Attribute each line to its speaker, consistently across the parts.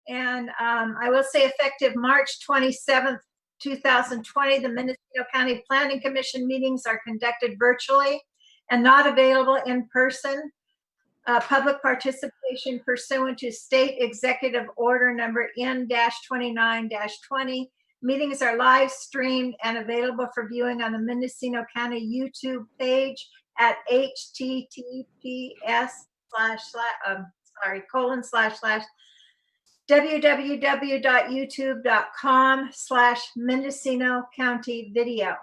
Speaker 1: And I will say effective March 27th, 2020, the Mendocino County Planning Commission meetings are conducted virtually and not available in person. Public participation pursuant to State Executive Order number N-29-20. Meetings are live streamed and available for viewing on the Mendocino County YouTube page at https://www.youtube.com/Mendocino County Video.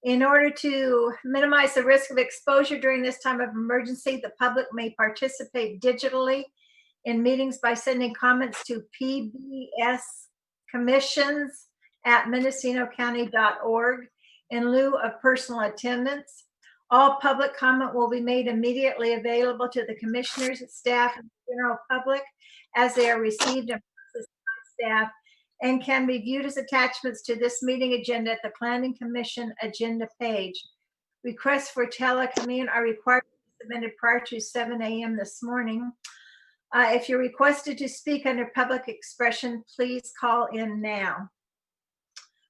Speaker 1: In order to minimize the risk of exposure during this time of emergency, the public may participate digitally in meetings by sending comments to pbscommissions@mendocinocounty.org in lieu of personal attendance. All public comment will be made immediately available to the commissioners, staff, and the general public as they are received and processed by staff, and can be viewed as attachments to this meeting agenda at the Planning Commission agenda page. Requests for telecommute are required to be submitted prior to 7 a.m. this morning. If you're requested to speak under public expression, please call in now.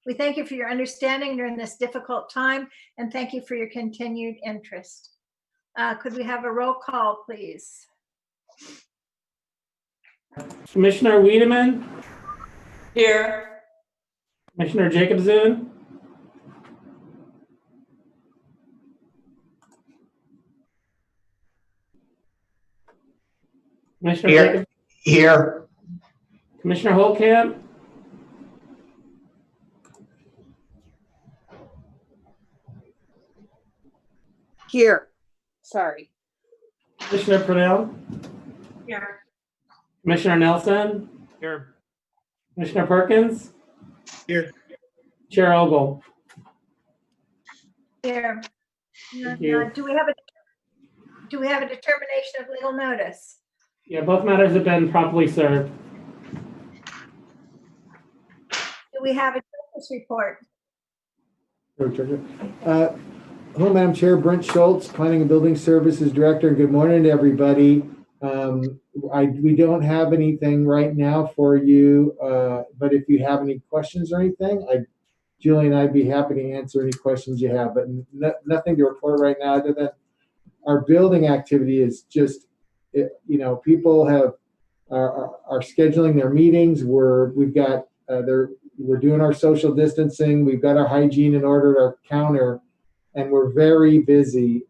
Speaker 1: We thank you for your understanding during this difficult time, and thank you for your continued interest. Could we have a roll call, please?
Speaker 2: Commissioner Wiedemann?
Speaker 3: Here.
Speaker 2: Commissioner Jacobson? Commissioner
Speaker 4: Here.
Speaker 2: Jacobson?
Speaker 4: Here.
Speaker 2: Commissioner Holtkamp?
Speaker 3: Here. Sorry.
Speaker 2: Commissioner Purnell?
Speaker 3: Here.
Speaker 2: Commissioner Nelson?
Speaker 5: Here.
Speaker 2: Commissioner Perkins?
Speaker 5: Here.
Speaker 2: Chair Ogle?
Speaker 1: Here.
Speaker 2: Thank you.
Speaker 1: Do we have a determination of legal notice?
Speaker 2: Yeah, both matters have been properly served.
Speaker 1: Do we have a justice report?
Speaker 6: Hello, Madam Chair, Brent Schultz, Planning and Building Services Director. Good morning to everybody. We don't have anything right now for you, but if you have any questions or anything, Julie and I'd be happy to answer any questions you have, but nothing to report right now other than our building activity is just, people are scheduling their meetings. We're doing our social distancing. We've got our hygiene in order at our counter, and we're very busy.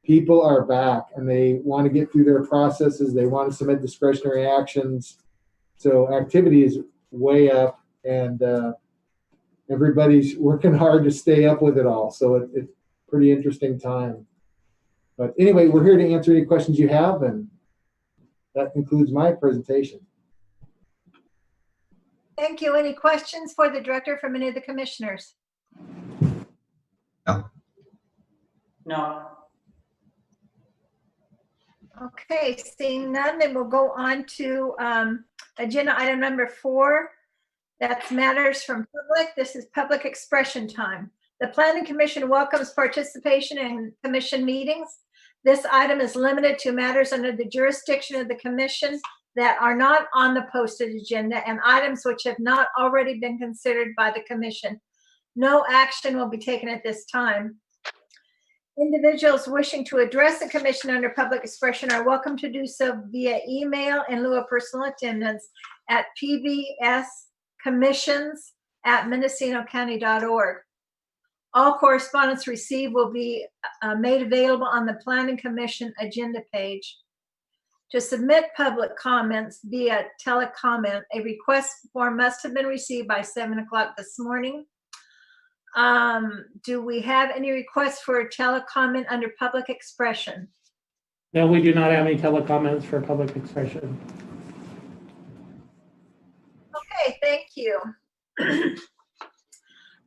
Speaker 6: People are back and they want to get through their processes. They want to submit discretionary actions. So activity is way up, and everybody's working hard to stay up with it all. So it's a pretty interesting time. But anyway, we're here to answer any questions you have, and that concludes my presentation.
Speaker 1: Thank you. Any questions for the director from any of the commissioners?
Speaker 3: No.
Speaker 1: Okay, seeing none, then we'll go on to agenda item number 4. That's matters from public. This is public expression time. The Planning Commission welcomes participation in commission meetings. This item is limited to matters under the jurisdiction of the commission that are not on the posted agenda and items which have not already been considered by the commission. No action will be taken at this time. Individuals wishing to address the commission under public expression are welcome to do so via email in lieu of personal attendance at pbscommissions@mendocinocounty.org. All correspondence received will be made available on the Planning Commission agenda page. To submit public comments via telecomment, a request form must have been received by 7 o'clock this morning. Do we have any requests for telecomment under public expression?
Speaker 2: No, we do not have any telecomments for public expression.
Speaker 1: Okay, thank you.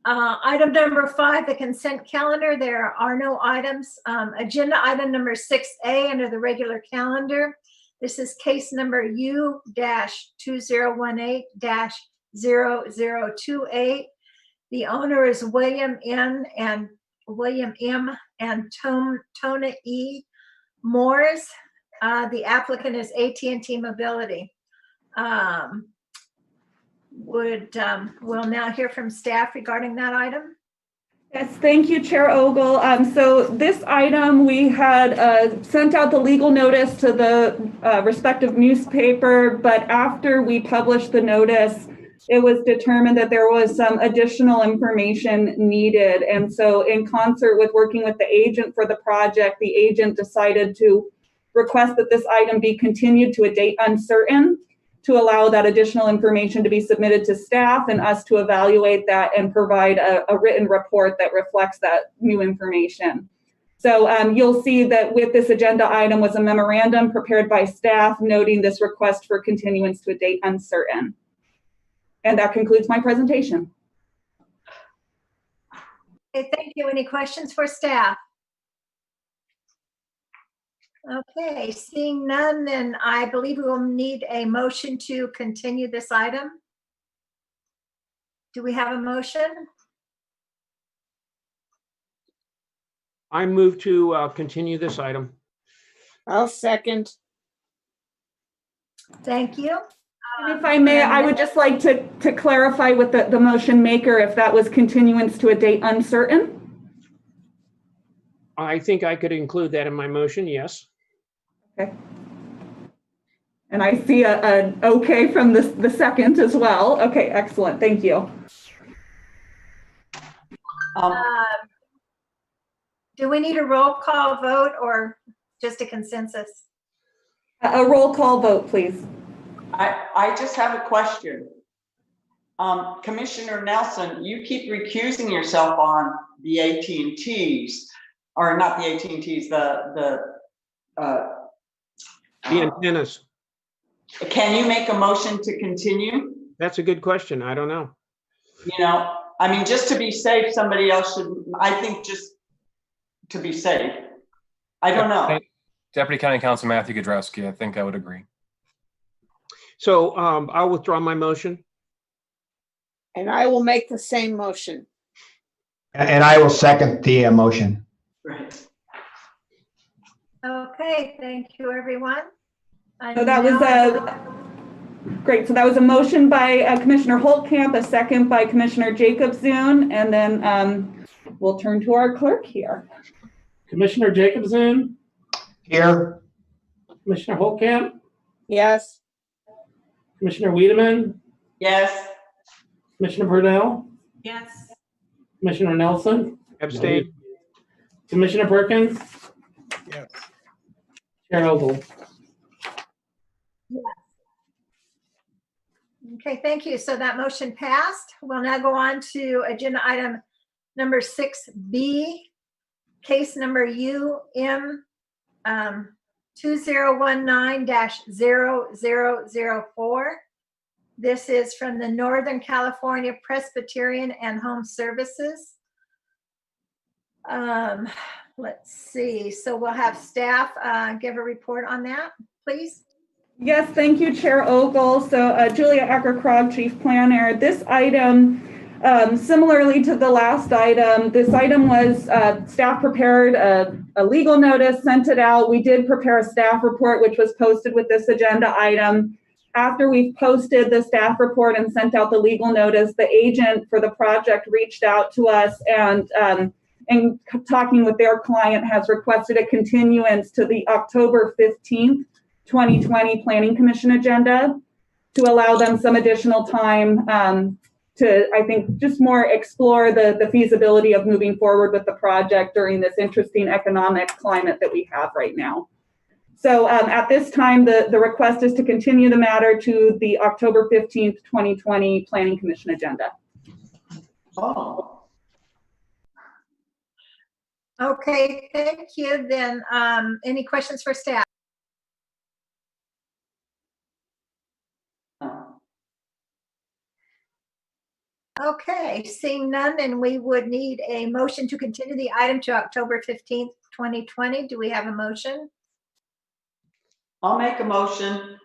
Speaker 1: Item number 5, the consent calendar. There are no items. Agenda item number 6A under the regular calendar. This is case number U-2018-0028. The owner is William M. and Tona E. Moores. The applicant is AT&T Mobility. We'll now hear from staff regarding that item.
Speaker 4: Yes, thank you, Chair Ogle. So this item, we had sent out the legal notice to the respective newspaper, but after we published the notice, it was determined that there was some additional information needed. And so in concert with working with the agent for the project, the agent decided to request that this item be continued to a date uncertain, to allow that additional information to be submitted to staff and us to evaluate that and provide a written report that reflects that new information. So you'll see that with this agenda item was a memorandum prepared by staff noting this request for continuance to a date uncertain. And that concludes my presentation.
Speaker 1: Okay, thank you. Any questions for staff? Okay, seeing none, then I believe we will need a motion to continue this item. Do we have a motion?
Speaker 5: I move to continue this item.
Speaker 3: I'll second.
Speaker 1: Thank you.
Speaker 4: And if I may, I would just like to clarify with the motion maker if that was continuance to a date uncertain.
Speaker 5: I think I could include that in my motion, yes.
Speaker 4: Okay. And I see an okay from the second as well. Okay, excellent. Thank you.
Speaker 1: Do we need a roll call vote or just a consensus?
Speaker 4: A roll call vote, please.
Speaker 3: I just have a question. Commissioner Nelson, you keep recusing yourself on the AT&Ts, or not the AT&Ts, the
Speaker 5: antennas.
Speaker 3: Can you make a motion to continue?
Speaker 5: That's a good question. I don't know.
Speaker 3: You know, I mean, just to be safe, somebody else should, I think, just to be safe. I don't know.
Speaker 7: Deputy County Counsel Matthew Godrowski, I think I would agree.
Speaker 5: So I'll withdraw my motion.
Speaker 8: And I will make the same motion.
Speaker 9: And I will second the motion.
Speaker 3: Right.
Speaker 1: Okay, thank you, everyone.
Speaker 4: So that was great. So that was a motion by Commissioner Holtkamp, a second by Commissioner Jacobson, and then we'll turn to our clerk here.
Speaker 2: Commissioner Jacobson,
Speaker 9: Here.
Speaker 2: Commissioner Holtkamp,
Speaker 8: Yes.
Speaker 2: Commissioner Wiedemann,
Speaker 3: Yes.
Speaker 2: Commissioner Purnell,
Speaker 3: Yes.
Speaker 2: Commissioner Nelson,
Speaker 5: Abstain.
Speaker 2: Commissioner Perkins,
Speaker 9: Yes.
Speaker 2: Chair Ogle.
Speaker 1: Okay, thank you. So that motion passed. We'll now go on to agenda item number 6B, case number UM 2019-0004. This is from the Northern California Presbyterian and Home Services. Let's see. So we'll have staff give a report on that, please.
Speaker 4: Yes, thank you, Chair Ogle. So Julia Acker-Krog, Chief Planner. This item, similarly to the last item, this item was staff prepared a legal notice, sent it out. We did prepare a staff report, which was posted with this agenda item. After we posted the staff report and sent out the legal notice, the agent for the project reached out to us and in talking with their client has requested a continuance to the October 15th, 2020 Planning Commission agenda to allow them some additional time to, I think, just more explore the feasibility of moving forward with the project during this interesting economic climate that we have right now. So at this time, the request is to continue the matter to the October 15th, 2020 Planning Commission agenda.
Speaker 3: Oh.
Speaker 1: Okay, thank you. Then any questions for staff? Okay, seeing none, then we would need a motion to continue the item to October 15th, 2020. Do we have a motion?
Speaker 3: I'll make a motion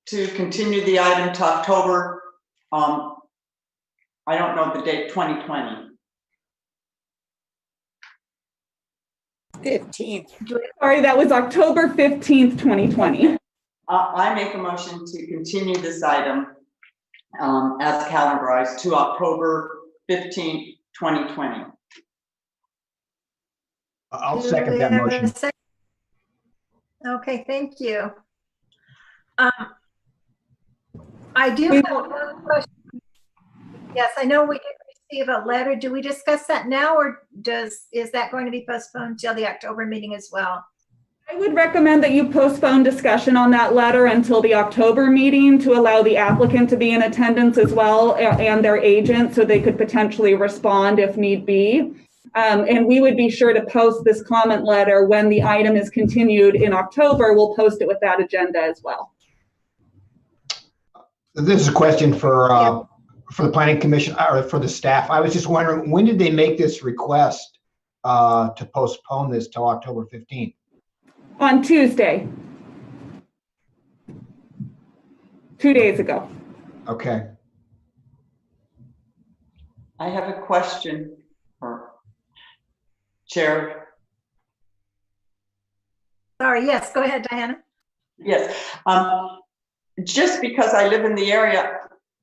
Speaker 3: to continue the item to October, I don't know the date, 2020.
Speaker 8: 15th.
Speaker 4: Sorry, that was October 15th, 2020.
Speaker 3: I make a motion to continue this item as calendarized to October 15th, 2020.
Speaker 9: I'll
Speaker 1: Do
Speaker 9: second
Speaker 1: we
Speaker 9: that
Speaker 1: have a
Speaker 9: motion.
Speaker 1: second? Okay, thank you. I do have one question. Yes, I know we did receive a letter. Do we discuss that now, or is that going to be postponed till the October meeting as well?
Speaker 4: I would recommend that you postpone discussion on that letter until the October meeting to allow the applicant to be in attendance as well and their agent, so they could potentially respond if need be. And we would be sure to post this comment letter when the item is continued in October. We'll post it with that agenda as well.
Speaker 9: This is a question for the planning commission or for the staff. I was just wondering, when did they make this request to postpone this till October 15th?
Speaker 4: On Tuesday. 2 days ago.
Speaker 9: Okay.
Speaker 3: I have a question for Chair.
Speaker 1: Sorry, yes, go ahead, Diana.
Speaker 3: Yes, just because I live in the area,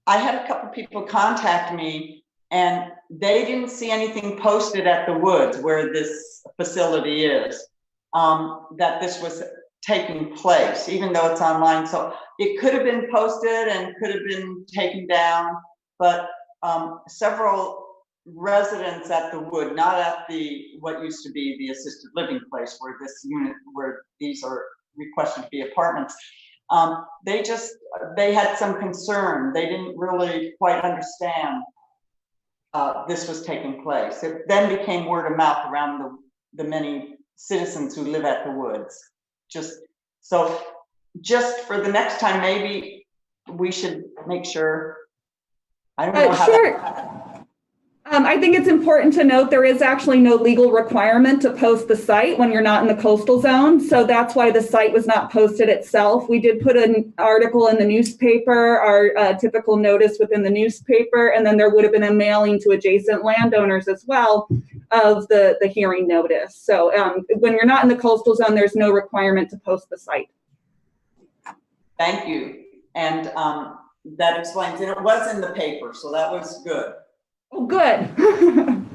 Speaker 3: I had a couple people contact me and they didn't see anything posted at the Woods where this facility is, that this was taking place, even though it's online. So it could have been posted and could have been taken down, but several residents at the Wood, not at what used to be the assisted living place where this unit, where these are requested to be apartments, they had some concern. They didn't really quite understand this was taking place. It then became word of mouth around the many citizens who live at the Woods. Just for the next time, maybe we should make sure. I don't know how
Speaker 4: Sure. I think it's important to note there is actually no legal requirement to post the site when you're not in the coastal zone. So that's why the site was not posted itself. We did put an article in the newspaper, our typical notice within the newspaper, and then there would have been a mailing to adjacent landowners as well of the hearing notice. So when you're not in the coastal zone, there's no requirement to post the site.
Speaker 3: Thank you. And that explains it. It was in the paper, so that was good.
Speaker 4: Oh, good.
Speaker 1: Okay, thank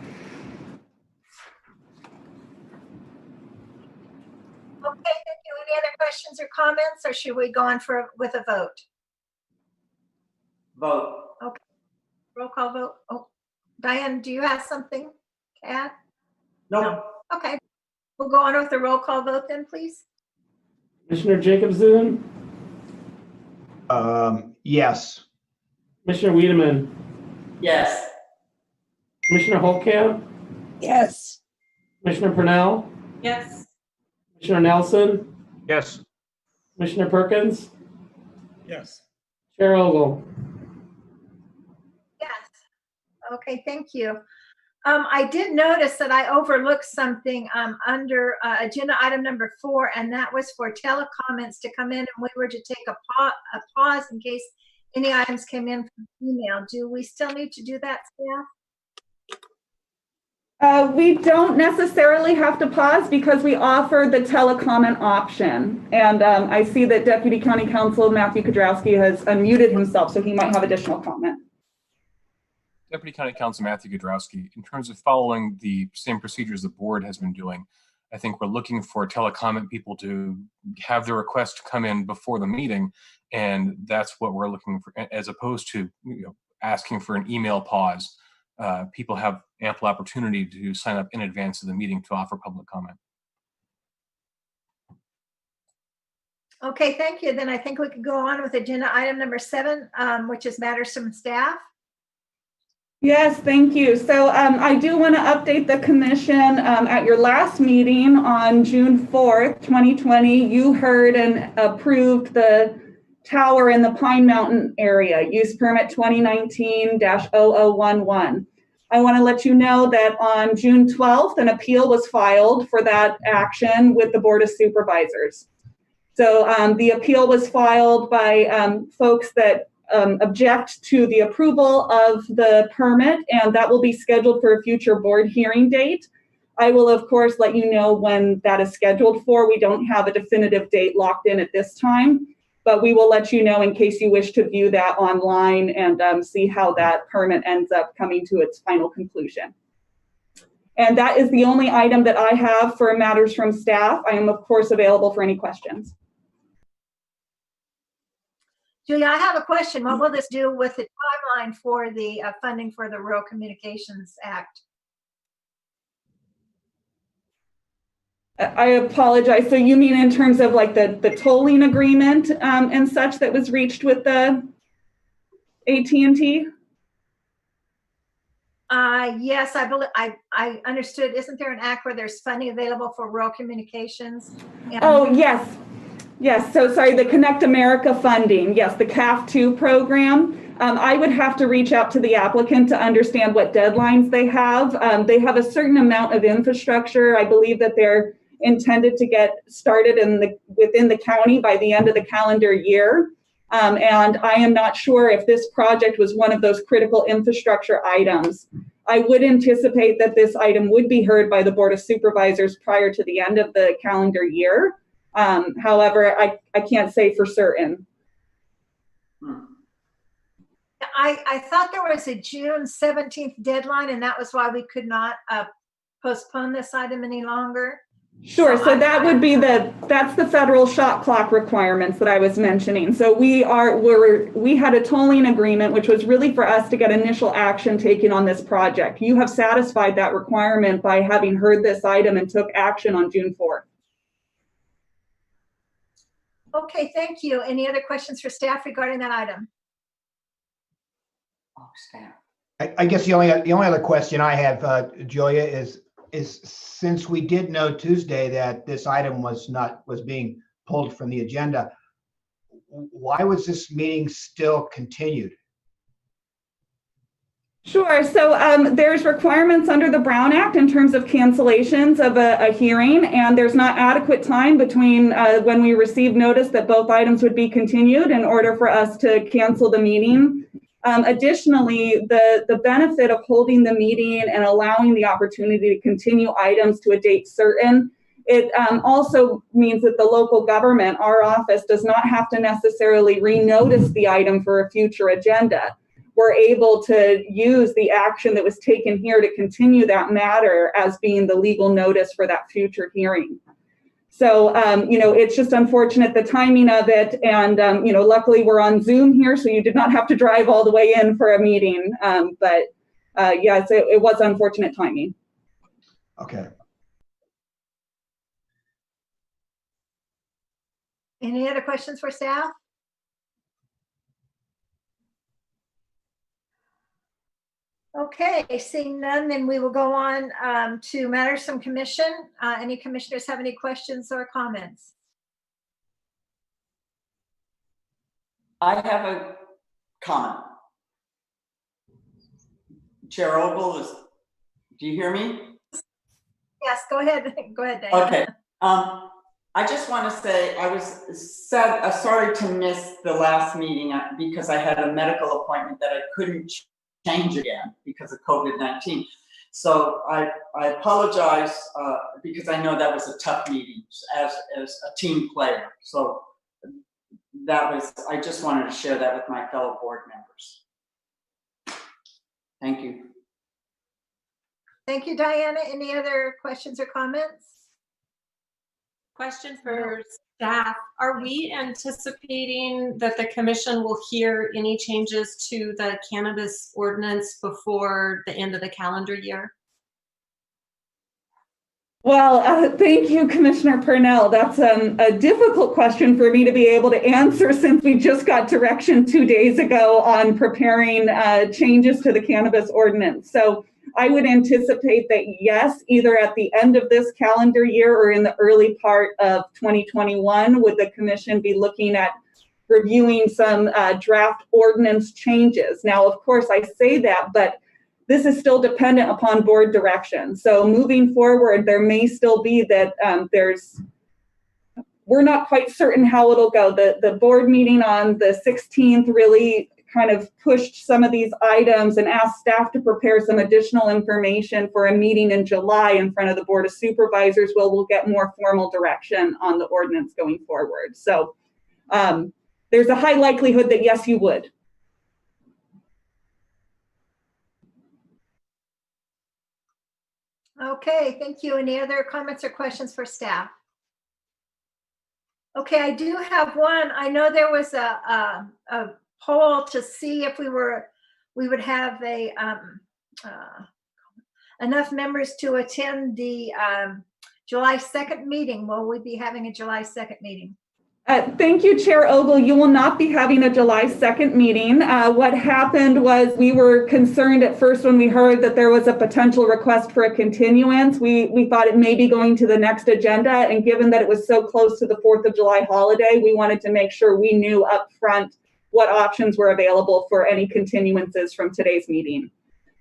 Speaker 1: you. Any other questions or comments, or should we go on with a vote?
Speaker 3: Vote.
Speaker 1: Okay, roll call vote. Oh, Diane, do you have something to add?
Speaker 3: No.
Speaker 1: Okay, we'll go on with the roll call vote then, please.
Speaker 2: Commissioner Jacobson,
Speaker 9: Yes.
Speaker 2: Commissioner Wiedemann,
Speaker 3: Yes.
Speaker 2: Commissioner Holtkamp,
Speaker 8: Yes.
Speaker 2: Commissioner Purnell,
Speaker 8: Yes.
Speaker 2: Commissioner Nelson,
Speaker 5: Yes.
Speaker 2: Commissioner Perkins,
Speaker 10: Yes.
Speaker 2: Chair Ogle.
Speaker 1: Yes. Okay, thank you. I did notice that I overlooked something under agenda item number 4, and that was for telecomments to come in, and we were to take a pause in case any items came in from email. Do we still need to do that, staff?
Speaker 4: We don't necessarily have to pause because we offer the telecomment option. And I see that Deputy County Counsel Matthew Kudrowski has unmuted himself, so he might have additional comment.
Speaker 7: Deputy County Counsel Matthew Godrowski, in terms of following the same procedures the board has been doing, I think we're looking for telecomment people to have their request come in before the meeting, and that's what we're looking for, as opposed to asking for an email pause. People have ample opportunity to sign up in advance of the meeting to offer public comment.
Speaker 1: Okay, thank you. Then I think we could go on with agenda item number 7, which is matters from staff.
Speaker 4: Yes, thank you. So I do want to update the commission. At your last meeting on June 4th, 2020, you heard and approved the tower in the Pine Mountain area, use permit 2019-0011. I want to let you know that on June 12th, an appeal was filed for that action with the Board of Supervisors. So the appeal was filed by folks that object to the approval of the permit, and that will be scheduled for a future board hearing date. I will, of course, let you know when that is scheduled for. We don't have a definitive date locked in at this time. but we will let you know in case you wish to view that online and see how that permit ends up coming to its final conclusion. And that is the only item that I have for matters from staff. I am, of course, available for any questions.
Speaker 1: Julia, I have a question. What will this do with the timeline for the funding for the Rural Communications Act?
Speaker 4: I apologize. So you mean in terms of like the tolling agreement and such that was reached with the AT&T?
Speaker 1: Yes, I believe I understood. Isn't there an act where there's funding available for rural communications?
Speaker 4: Oh, yes. Yes. So sorry, the Connect America funding. Yes, the CAF2 program. I would have to reach out to the applicant to understand what deadlines they have. They have a certain amount of infrastructure. I believe that they're intended to get started within the county by the end of the calendar year. And I am not sure if this project was one of those critical infrastructure items. I would anticipate that this item would be heard by the Board of Supervisors prior to the end of the calendar year. However, I can't say for certain.
Speaker 1: I thought there was a June 17th deadline, and that was why we could not postpone this item any longer.
Speaker 4: Sure. So that would be that's the federal shot clock requirements that I was mentioning. So we had a tolling agreement, which was really for us to get initial action taken on this project. You have satisfied that requirement by having heard this item and took action on June 4th.
Speaker 1: Okay, thank you. Any other questions for staff regarding that item?
Speaker 3: Oh, staff.
Speaker 9: I guess the only other question I have, Julia, is since we did know Tuesday that this item was being pulled from the agenda, why was this meeting still continued?
Speaker 4: Sure. So there's requirements under the Brown Act in terms of cancellations of a hearing, and there's not adequate time between when we received notice that both items would be continued in order for us to cancel the meeting. Additionally, the benefit of holding the meeting and allowing the opportunity to continue items to a date certain, it also means that the local government, our office, does not have to necessarily renotice the item for a future agenda. We're able to use the action that was taken here to continue that matter as being the legal notice for that future hearing. So, it's just unfortunate the timing of it. And, luckily we're on Zoom here, so you did not have to drive all the way in for a meeting. Yes, it was unfortunate timing.
Speaker 9: Okay.
Speaker 1: Any other questions for staff? Okay, seeing none, then we will go on to matters from commission. Any commissioners have any questions or comments?
Speaker 3: I have a comment. Chair Ogle, do you hear me?
Speaker 1: Yes, go ahead. Go ahead, Diane.
Speaker 3: Okay. I just want to say I was sorry to miss the last meeting because I had a medical appointment that I couldn't change again because of COVID-19. So I apologize because I know that was a tough meeting as a team player. So I just wanted to share that with my fellow board members. Thank you.
Speaker 1: Thank you, Diana. Any other questions or comments?
Speaker 10: Question for staff. Are we anticipating that the commission will hear any changes to the cannabis ordinance before the end of the calendar year?
Speaker 4: Well, thank you, Commissioner Purnell. That's a difficult question for me to be able to answer since we just got direction 2 days ago on preparing changes to the cannabis ordinance. So I would anticipate that, yes, either at the end of this calendar year or in the early part of 2021, would the commission be looking at reviewing some draft ordinance changes. Now, of course, I say that, but this is still dependent upon board direction. So moving forward, there may still be that we're not quite certain how it'll go. The board meeting on the 16th really kind of pushed some of these items and asked staff to prepare some additional information for a meeting in July in front of the Board of Supervisors where we'll get more formal direction on the ordinance going forward. So there's a high likelihood that yes, you would.
Speaker 1: Okay, thank you. Any other comments or questions for staff? Okay, I do have one. I know there was a poll to see if we would have enough members to attend the July 2nd meeting. Will we be having a July 2nd meeting?
Speaker 4: Thank you, Chair Ogle. You will not be having a July 2nd meeting. What happened was we were concerned at first when we heard that there was a potential request for a continuance. We thought it may be going to the next agenda, and given that it was so close to the 4th of July holiday, we wanted to make sure we knew up front what options were available for any continuances from today's meeting.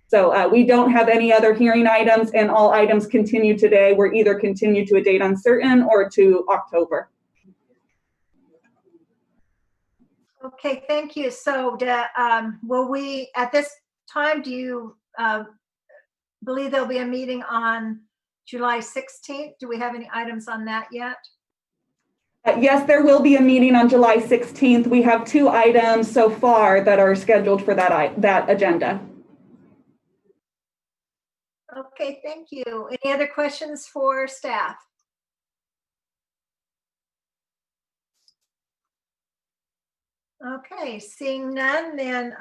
Speaker 4: So we don't have any other hearing items, and all items continue today. We're either continued to a date uncertain or to October.
Speaker 1: Okay, thank you. So will we, at this time, do you believe there'll be a meeting on July 16th? Do we have any items on that yet?
Speaker 4: Yes, there will be a meeting on July 16th. We have 2 items so far that are scheduled for that agenda.
Speaker 1: Okay, thank you. Any other questions for staff? Okay, seeing none, then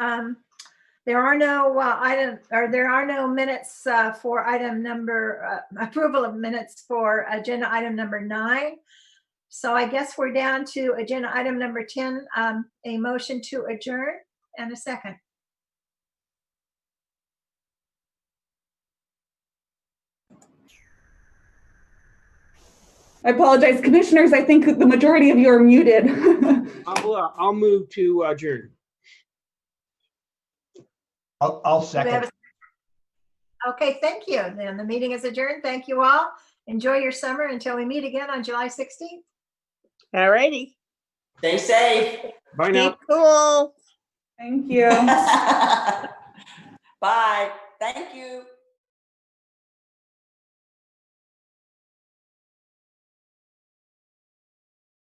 Speaker 1: there are no minutes for item number approval of minutes for agenda item number 9. So I guess we're down to agenda item number 10, a motion to adjourn and a second.
Speaker 4: I apologize, commissioners. I think the majority of you are muted.
Speaker 5: I'll move to adjourn.
Speaker 9: I'll second.
Speaker 1: Okay, thank you. Then the meeting is adjourned. Thank you all. Enjoy your summer until we meet again on July 16th.
Speaker 8: All righty.
Speaker 3: Stay safe.
Speaker 5: Bye now.
Speaker 8: Be cool.
Speaker 4: Thank you.
Speaker 3: Bye. Thank you.